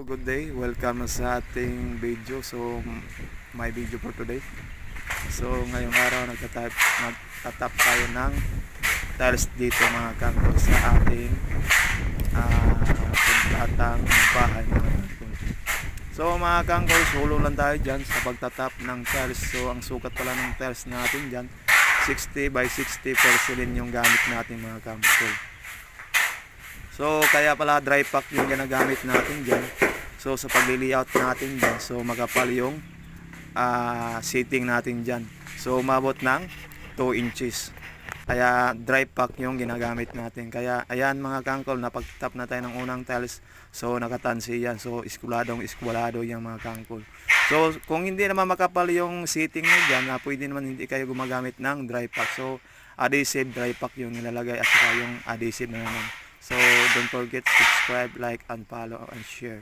Good day, welcome sa ating video. My video for today. Ngayong araw nagtatap tayo ng tiles dito mga kangkol sa ating puntatang bahay mga kangkol. Mga kangkol, solo lang tayo dyan sa pagtatap ng tiles. Ang sukat pala ng tiles natin dyan 60 by 60 porcelain yung gamit natin mga kangkol. Kaya pala dry pack yung ginagamit natin dyan. Sa pag-layout natin dyan, magapal yung seating natin dyan. Umabot ng 2 inches. Kaya dry pack yung ginagamit natin. Kaya ayan mga kangkol, napag-tap na tayo ng unang tiles. Nakatansi yan. Iskulado yung mga kangkol. Kung hindi naman makapal yung seating nyo dyan, pwede naman hindi kayo gumagamit ng dry pack. Adhesive dry pack yung nilalagay at saka yung adhesive na naman. Don't forget to subscribe, like, and follow, and share.